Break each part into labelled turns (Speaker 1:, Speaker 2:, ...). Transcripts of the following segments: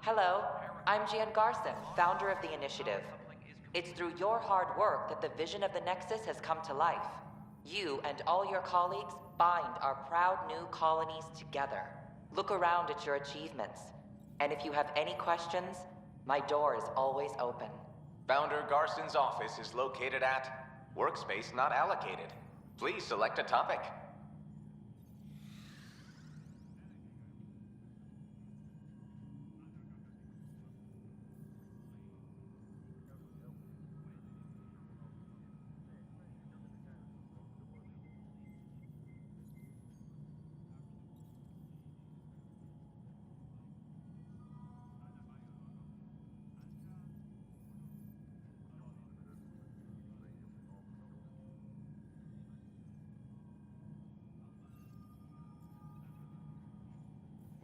Speaker 1: Hello, I'm Gian Garson, founder of the initiative. It's through your hard work that the vision of the Nexus has come to life. You and all your colleagues bind our proud new colonies together. Look around at your achievements. And if you have any questions, my door is always open.
Speaker 2: Founder Garson's office is located at Workspace Not Allocated. Please select a topic.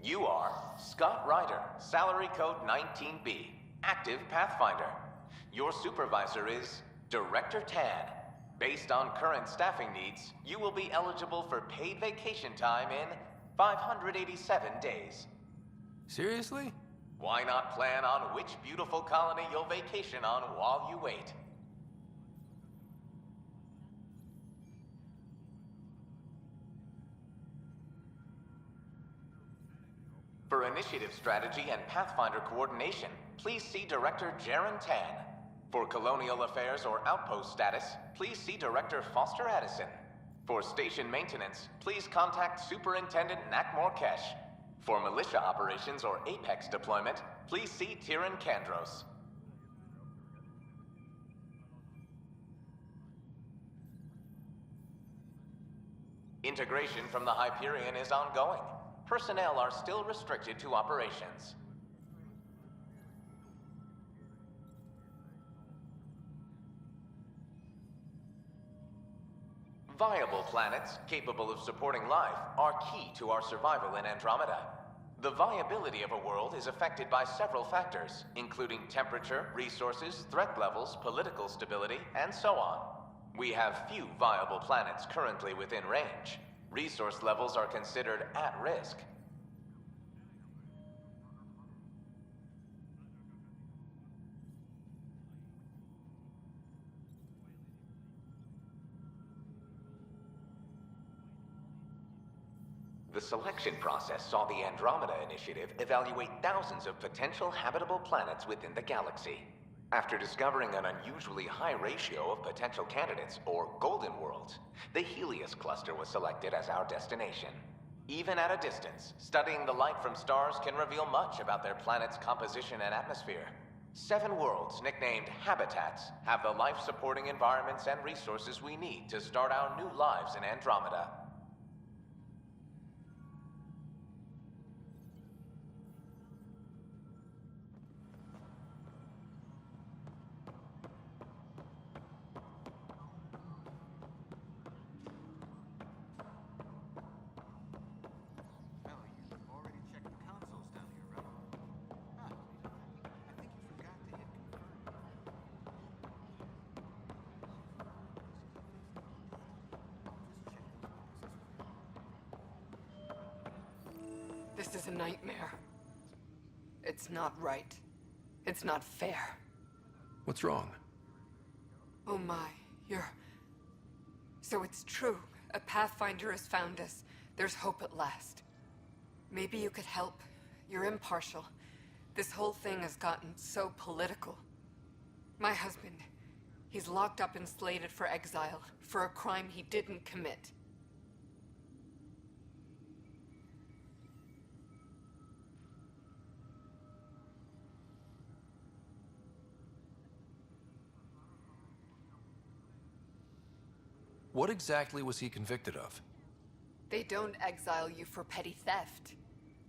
Speaker 2: You are Scott Ryder, salary code 19B, active Pathfinder. Your supervisor is Director Tan. Based on current staffing needs, you will be eligible for paid vacation time in 587 days.
Speaker 3: Seriously?
Speaker 2: Why not plan on which beautiful colony you'll vacation on while you wait? For initiative strategy and Pathfinder coordination, please see Director Jaren Tan. For colonial affairs or outpost status, please see Director Foster Addison. For station maintenance, please contact Superintendent Nak Morkesh. For militia operations or Apex deployment, please see Tyran Kandros. Integration from the Hyperion is ongoing. Personnel are still restricted to operations. Viable planets capable of supporting life are key to our survival in Andromeda. The viability of a world is affected by several factors, including temperature, resources, threat levels, political stability, and so on. We have few viable planets currently within range. Resource levels are considered at risk. The selection process saw the Andromeda Initiative evaluate thousands of potential habitable planets within the galaxy. After discovering an unusually high ratio of potential candidates, or golden worlds, the Helios cluster was selected as our destination. Even at a distance, studying the light from stars can reveal much about their planet's composition and atmosphere. 7 worlds, nicknamed habitats, have the life-supporting environments and resources we need to start our new lives in Andromeda.
Speaker 4: This is a nightmare. It's not right. It's not fair.
Speaker 3: What's wrong?
Speaker 4: Oh my, So it's true. A Pathfinder has found us. There's hope at last. Maybe you could help. You're impartial. This whole thing has gotten so political. My husband, he's locked up and slated for exile for a crime he didn't commit.
Speaker 3: What exactly was he convicted of?
Speaker 4: They don't exile you for petty theft.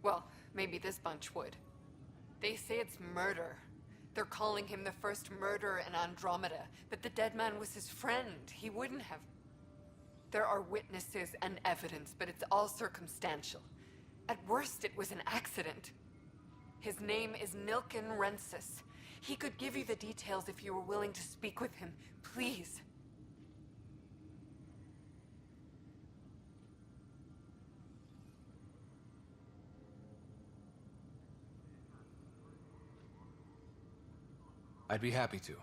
Speaker 4: Well, maybe this bunch would. They say it's murder. They're calling him the first murderer in Andromeda, but the dead man was his friend. He wouldn't have. There are witnesses and evidence, but it's all circumstantial. At worst, it was an accident. His name is Nilken Rensis. He could give you the details if you were willing to speak with him. Please.
Speaker 3: I'd be happy to.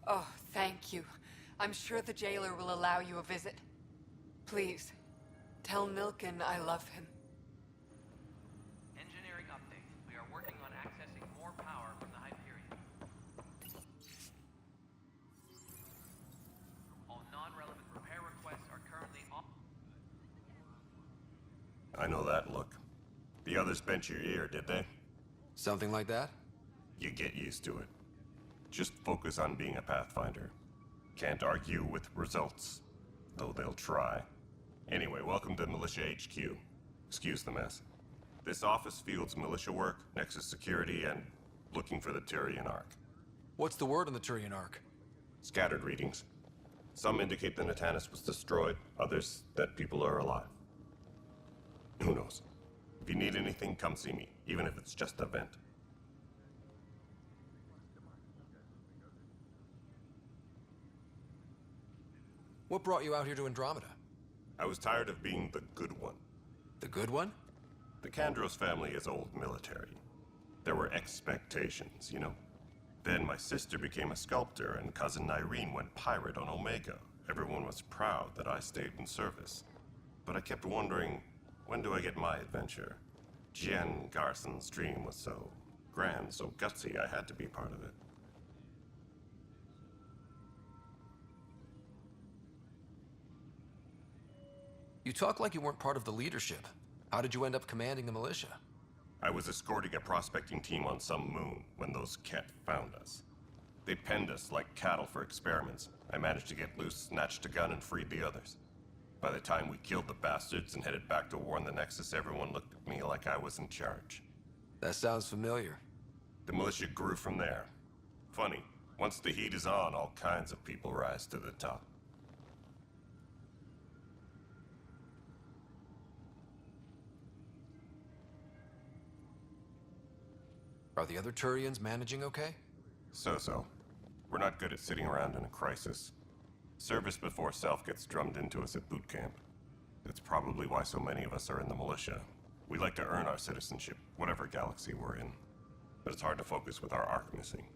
Speaker 4: Oh, thank you. I'm sure the jailer will allow you a visit. Please, tell Nilken I love him.
Speaker 5: Engineering update. We are working on accessing more power from the Hyperion. All non-relevant repair requests are currently on.
Speaker 6: I know that look. The others bent your ear, did they?
Speaker 3: Something like that?
Speaker 6: You get used to it. Just focus on being a Pathfinder. Can't argue with results, though they'll try. Anyway, welcome to Militia HQ. Excuse the mess. This office fields militia work, Nexus security, and looking for the Turian Ark.
Speaker 3: What's the word on the Turian Ark?
Speaker 6: Scattered readings. Some indicate the Natanus was destroyed, others that people are alive. Who knows? If you need anything, come see me, even if it's just a vent.
Speaker 3: What brought you out here to Andromeda?
Speaker 6: I was tired of being the good one.
Speaker 3: The good one?
Speaker 6: The Kandros family is old military. There were expectations, you know? Then my sister became a sculptor and cousin Irene went pirate on Omega. Everyone was proud that I stayed in service. But I kept wondering, when do I get my adventure? Jen Garson's dream was so grand, so gutsy, I had to be part of it.
Speaker 3: You talk like you weren't part of the leadership. How did you end up commanding the militia?
Speaker 6: I was escorting a prospecting team on some moon when those Ket found us. They penned us like cattle for experiments. I managed to get loose, snatched a gun, and freed the others. By the time we killed the bastards and headed back to warn the Nexus, everyone looked at me like I was in charge.
Speaker 3: That sounds familiar.
Speaker 6: The militia grew from there. Funny, once the heat is on, all kinds of people rise to the top.
Speaker 3: Are the other Turians managing okay?
Speaker 6: So-so. We're not good at sitting around in a crisis. Service before self gets drummed into us at boot camp. That's probably why so many of us are in the militia. We like to earn our citizenship, whatever galaxy we're in. But it's hard to focus with our arc missing.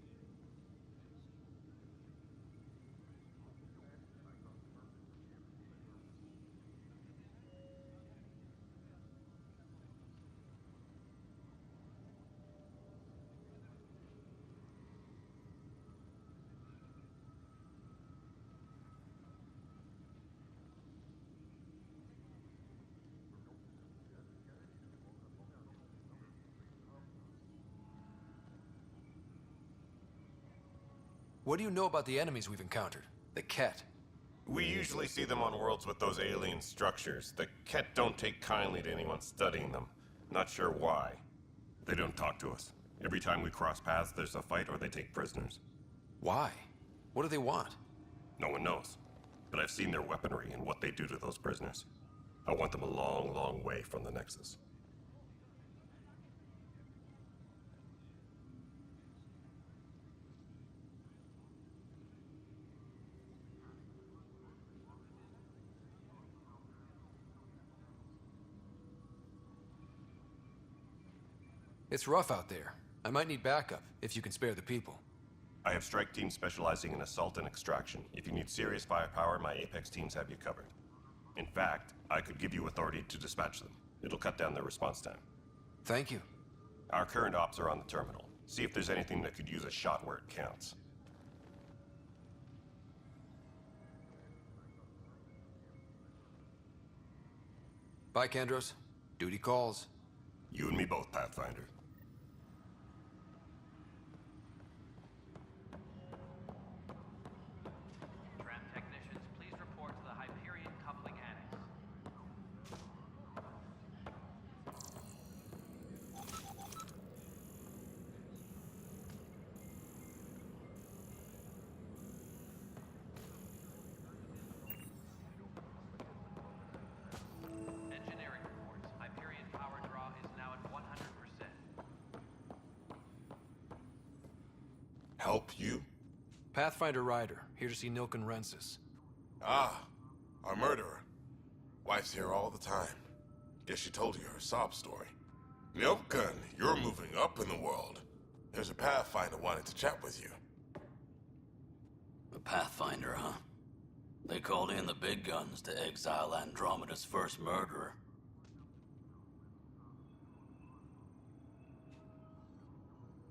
Speaker 3: What do you know about the enemies we've encountered? The Ket?
Speaker 6: We usually see them on worlds with those alien structures. The Ket don't take kindly to anyone studying them. Not sure why. They don't talk to us. Every time we cross paths, there's a fight or they take prisoners.
Speaker 3: Why? What do they want?
Speaker 6: No one knows. But I've seen their weaponry and what they do to those prisoners. I want them a long, long way from the Nexus.
Speaker 3: It's rough out there. I might need backup, if you can spare the people.
Speaker 6: I have strike teams specializing in assault and extraction. If you need serious firepower, my Apex teams have you covered. In fact, I could give you authority to dispatch them. It'll cut down their response time.
Speaker 3: Thank you.
Speaker 6: Our current ops are on the terminal. See if there's anything that could use a shot where it counts.
Speaker 3: Bye, Kandros. Duty calls.
Speaker 6: You and me both, Pathfinder.
Speaker 5: Tram technicians, please report to the Hyperion coupling annex. Engineering reports. Hyperion power draw is now at 100%.
Speaker 7: Help you?
Speaker 3: Pathfinder Ryder, here to see Nilken Rensis.
Speaker 7: Ah, our murderer. Wife's here all the time. Guess she told you her sob story. Nilken, you're moving up in the world. There's a Pathfinder wanting to chat with you.
Speaker 8: A Pathfinder, huh? They called in the big guns to exile Andromeda's first murderer.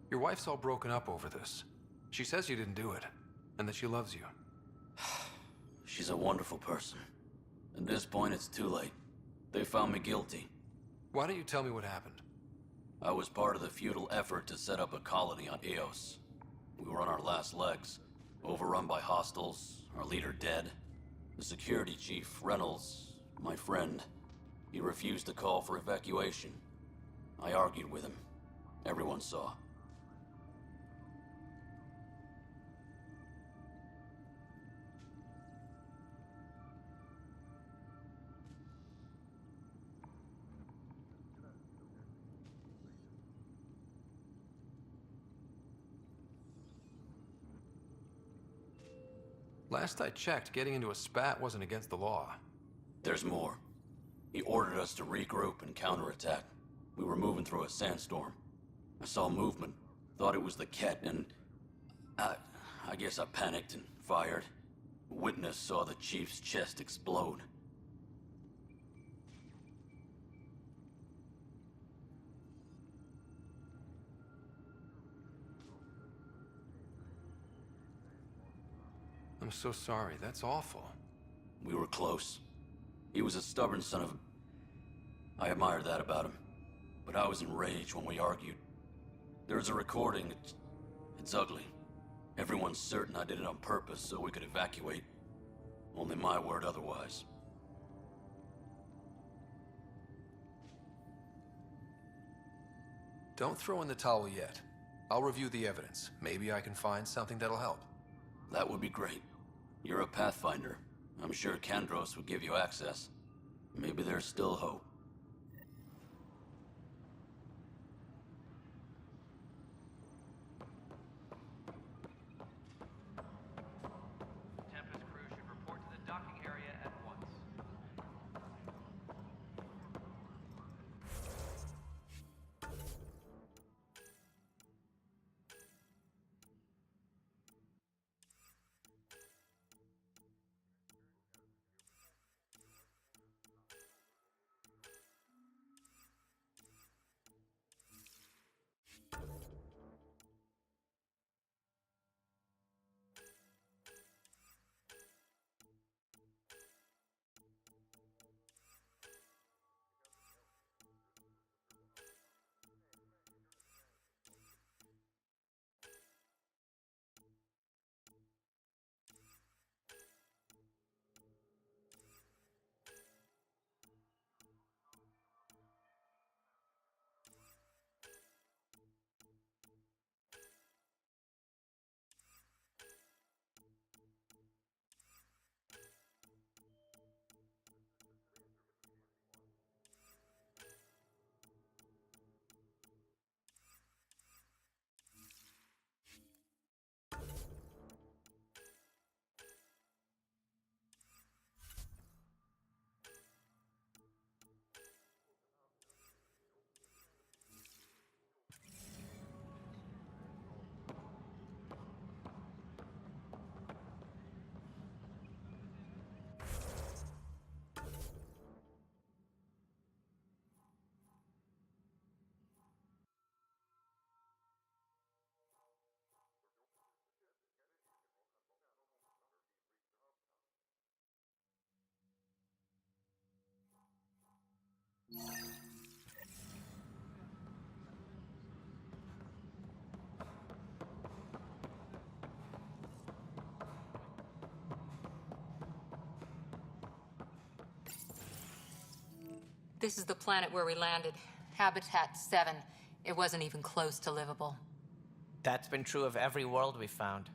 Speaker 3: Your wife's all broken up over this. She says you didn't do it, and that she loves you.
Speaker 8: She's a wonderful person. At this point, it's too late. They found me guilty.
Speaker 3: Why don't you tell me what happened?
Speaker 8: I was part of the futile effort to set up a colony on Eos. We were on our last legs, overrun by hostiles, our leader dead. The security chief, Reynolds, my friend, he refused to call for evacuation. I argued with him. Everyone saw.
Speaker 3: Last I checked, getting into a spat wasn't against the law.
Speaker 8: There's more. He ordered us to regroup and counterattack. We were moving through a sandstorm. I saw movement, thought it was the Ket, and I guess I panicked and fired. A witness saw the chief's chest explode.
Speaker 3: I'm so sorry, that's awful.
Speaker 8: We were close. He was a stubborn son of a... I admired that about him. But I was enraged when we argued. There's a recording. It's ugly. Everyone's certain I did it on purpose so we could evacuate. Only my word otherwise.
Speaker 3: Don't throw in the towel yet. I'll review the evidence. Maybe I can find something that'll help.
Speaker 8: That would be great. You're a Pathfinder. I'm sure Kandros would give you access. Maybe there's still hope.
Speaker 5: Tempest crew should report to the docking area at once.
Speaker 9: This is the planet where we landed. Habitat 7. It wasn't even close to livable.
Speaker 10: That's been true of every world we found.